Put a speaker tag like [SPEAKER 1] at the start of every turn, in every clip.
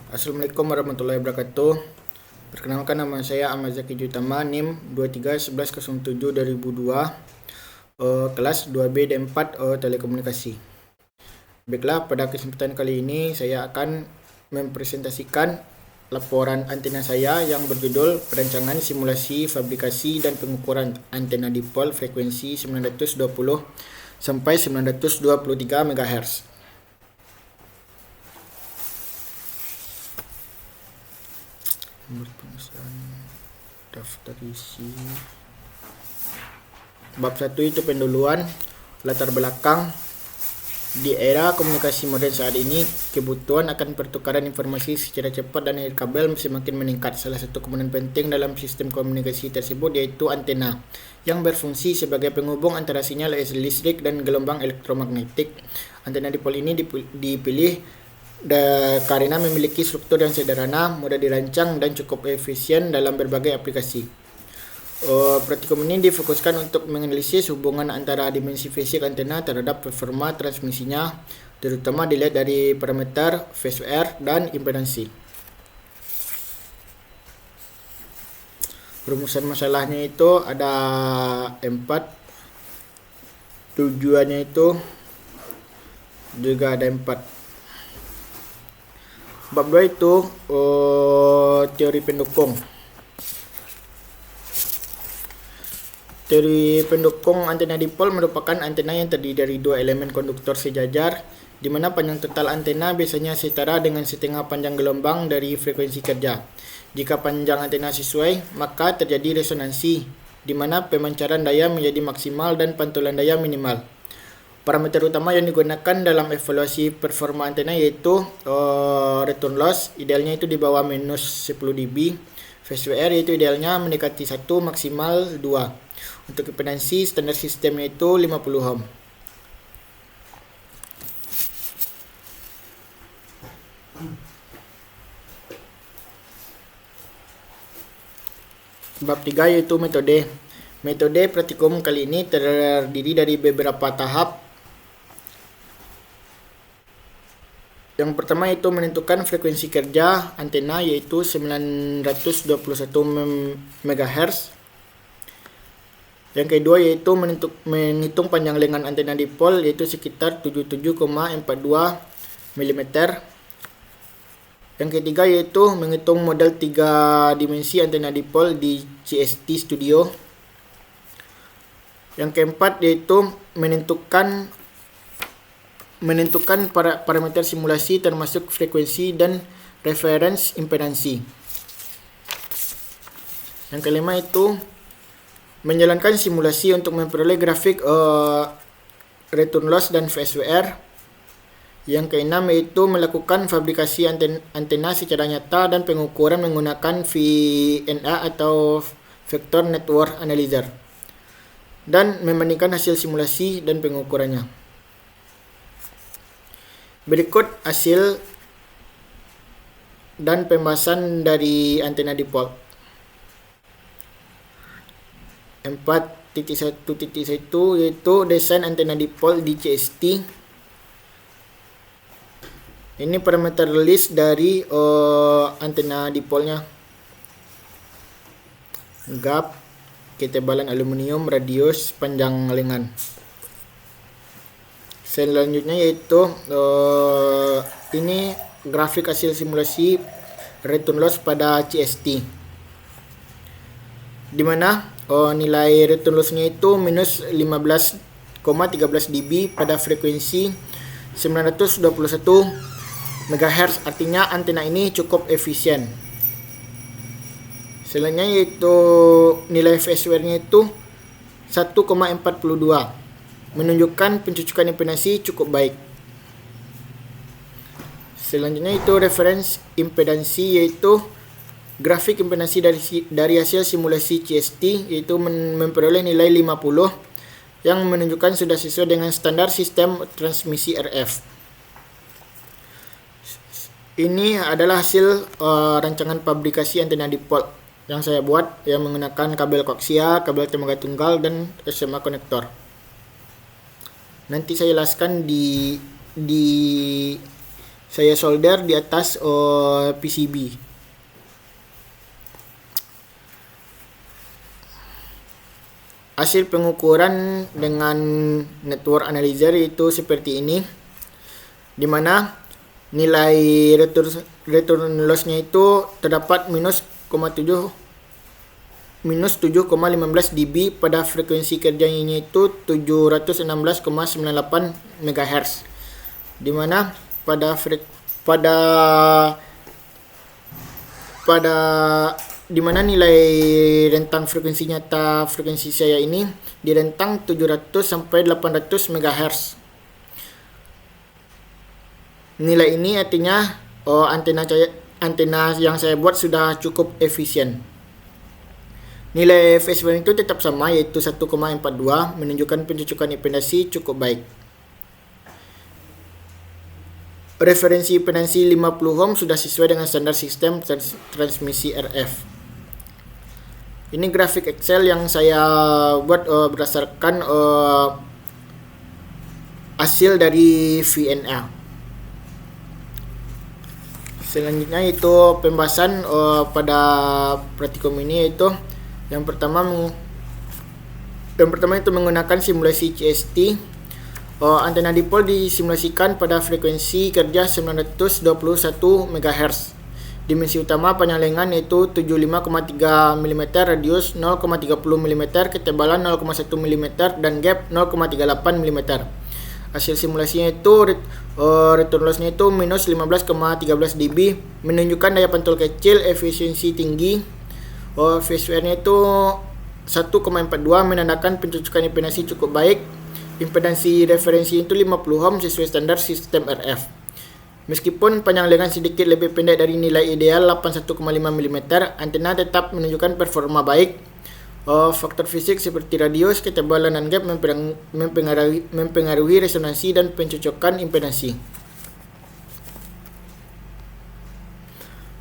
[SPEAKER 1] Assalamualaikum warahmatullahi wabarakatuh. Perkenalkan, nama saya Ahmad Zaki Jutama, NIM 231107/2002, kelas 2B D4 Telekomunikasi. Baiklah, pada kesempatan kali ini saya akan mempresentasikan laporan antena saya yang berjudul Perancangan Simulasi Fabrikasi dan Pengukuran Antena Dipol Frekuensi 920 sampai 923 MHz. Nomor pemesanan, daftar isi. Bab 1 itu pendahuluan, latar belakang. Di era komunikasi modern saat ini, kebutuhan akan pertukaran informasi secara cepat dan air kabel semakin meningkat. Salah satu komponen penting dalam sistem komunikasi tersebut yaitu antena, yang berfungsi sebagai penghubung antara sinyal listrik dan gelombang elektromagnetik. Antena dipol ini dipilih karena memiliki struktur yang sederhana, mudah dirancang, dan cukup efisien dalam berbagai aplikasi. Praktikum ini difokuskan untuk menganalisis hubungan antara dimensi fisik antena terhadap performa transmisinya, terutama dilihat dari parameter phase wear dan impedansi. Rumusan masalahnya itu ada 4, tujuannya itu juga ada 4. Bab 2 itu teori pendukung. Teori pendukung antena dipol merupakan antena yang terdiri dari dua elemen konduktor sejajar, di mana panjang total antena biasanya setara dengan setengah panjang gelombang dari frekuensi kerja. Jika panjang antena sesuai, maka terjadi resonansi, di mana pemancaran daya menjadi maksimal dan pantulan daya minimal. Parameter utama yang digunakan dalam evaluasi performa antena yaitu return loss, idealnya itu di bawah minus 10 dB. Phase wear yaitu idealnya mendekati 1, maksimal 2. Untuk impedansi, standar sistemnya itu 50 ohm. Bab 3 yaitu metode. Metode praktikum kali ini terdiri dari beberapa tahap. Yang pertama itu menentukan frekuensi kerja antena yaitu 921 MHz. Yang kedua yaitu menghitung panjang lengan antena dipol yaitu sekitar 77,42 mm. Yang ketiga yaitu menghitung model 3 dimensi antena dipol di CST Studio. Yang keempat yaitu menentukan parameter simulasi termasuk frekuensi dan reference impedansi. Yang kelima itu menjalankan simulasi untuk memperoleh grafik return loss dan phase wear. Yang keenam yaitu melakukan fabrikasi antena secara nyata dan pengukuran menggunakan VNA atau Vector Network Analyzer, dan membandingkan hasil simulasi dan pengukurannya. Berikut hasil dan pembahasan dari antena dipol. 4.1.1 yaitu desain antena dipol di CST. Ini parameter list dari antena dipolnya. Gap, ketebalan aluminium, radius, panjang lengan. Selanjutnya yaitu ini grafik hasil simulasi return loss pada CST, di mana nilai return loss-nya itu minus 15,13 dB pada frekuensi 921 MHz. Artinya antena ini cukup efisien. Selanjutnya yaitu nilai phase wear-nya itu 1,42, menunjukkan pencucukan impedansi cukup baik. Selanjutnya itu reference impedansi, yaitu grafik impedansi dari hasil simulasi CST, yaitu memperoleh nilai 50 yang menunjukkan sudah sesuai dengan standar sistem transmisi RF. Ini adalah hasil rancangan fabrikasi antena dipol yang saya buat, yang menggunakan kabel koaksial, kabel tenaga tunggal, dan SMA konektor. Nanti saya jelaskan di saya solder di atas PCB. Hasil pengukuran dengan network analyzer itu seperti ini, di mana nilai return loss-nya itu terdapat minus 7,15 dB pada frekuensi kerjanya itu 716,98 MHz, di mana di mana nilai rentang frekuensi nyata frekuensi saya ini di rentang 700 sampai 800 MHz. Nilai ini artinya antena yang saya buat sudah cukup efisien. Nilai phase value itu tetap sama, yaitu 1,42, menunjukkan pencocokan impedasi cukup baik. Referensi impedansi 50 ohm sudah sesuai dengan standar sistem transmisi RF. Ini grafik Excel yang saya buat berdasarkan hasil dari VNA. Selanjutnya itu pembahasan pada praktikum ini, yaitu yang pertama itu menggunakan simulasi CST. Antena dipol disimulasikan pada frekuensi kerja 921 MHz. Dimensi utama panjang lengan yaitu 75,3 mm, radius 0,30 mm, ketebalan 0,1 mm, dan gap 0,38 mm. Hasil simulasinya itu return loss-nya itu minus 15,13 dB, menunjukkan daya pantul kecil, efisiensi tinggi. Phase wear-nya itu 1,42, menandakan pencocokan impedansi cukup baik. Impedansi referensi itu 50 ohm sesuai standar sistem RF. Meskipun panjang lengan sedikit lebih pendek dari nilai ideal 81,5 mm, antena tetap menunjukkan performa baik. Faktor fisik seperti radius, ketebalan, dan gap mempengaruhi resonansi dan pencocokan impedansi.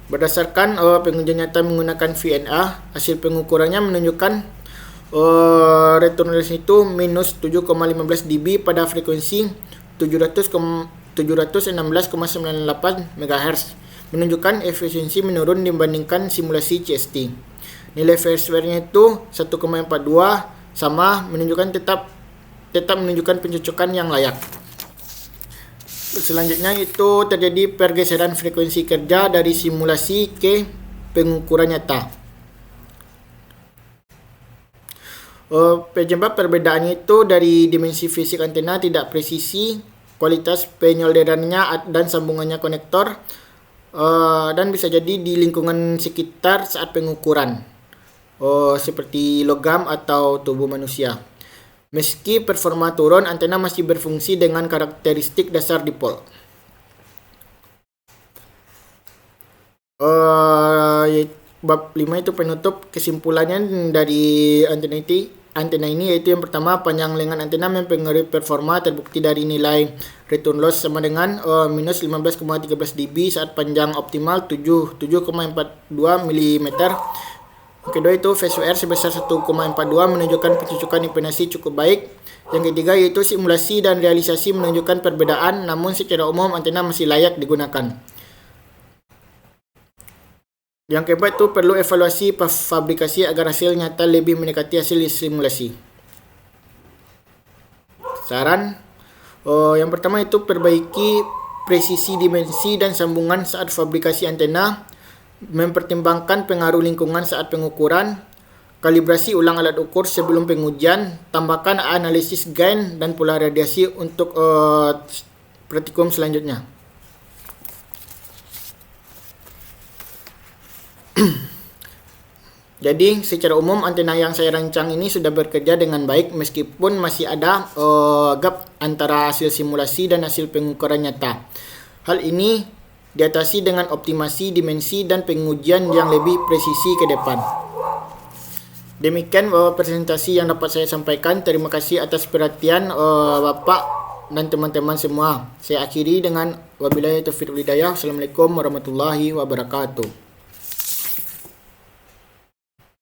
[SPEAKER 1] Berdasarkan pengujian nyata menggunakan VNA, hasil pengukurannya menunjukkan return loss itu minus 7,15 dB pada frekuensi 716,98 MHz, menunjukkan efisiensi menurun dibandingkan simulasi CST. Nilai phase wear-nya itu 1,42, sama, menunjukkan tetap menunjukkan pencocokan yang layak. Selanjutnya itu terjadi pergeseran frekuensi kerja dari simulasi ke pengukuran nyata. Penyebab perbedaannya itu dari dimensi fisik antena tidak presisi, kualitas penyolderannya dan sambungannya konektor, dan bisa jadi di lingkungan sekitar saat pengukuran, seperti logam atau tubuh manusia. Meski performa turun, antena masih berfungsi dengan karakteristik dasar dipol. Bab 5 itu penutup. Kesimpulannya dari antena ini yaitu yang pertama, panjang lengan antena mempengaruhi performa, terbukti dari nilai return loss sama dengan minus 15,13 dB saat panjang optimal 7,42 mm. Kedua itu phase wear sebesar 1,42 menunjukkan pencocokan impedansi cukup baik. Yang ketiga yaitu simulasi dan realisasi menunjukkan perbedaan, namun secara umum antena masih layak digunakan. Yang keempat itu perlu evaluasi fabrikasi agar hasil nyata lebih mendekati hasil simulasi. Saran, yang pertama itu perbaiki presisi dimensi dan sambungan saat fabrikasi antena, mempertimbangkan pengaruh lingkungan saat pengukuran, kalibrasi ulang alat ukur sebelum pengujian, tambahkan analisis gain dan pola radiasi untuk praktikum selanjutnya. Jadi secara umum antena yang saya rancang ini sudah bekerja dengan baik meskipun masih ada gap antara hasil simulasi dan hasil pengukuran nyata. Hal ini diatasi dengan optimasi dimensi dan pengujian yang lebih presisi ke depan. Demikian presentasi yang dapat saya sampaikan. Terima kasih atas perhatian Bapak dan teman-teman semua. Saya akhiri dengan wabillahi taufiq wal hidayah. Assalamualaikum warahmatullahi wabarakatuh.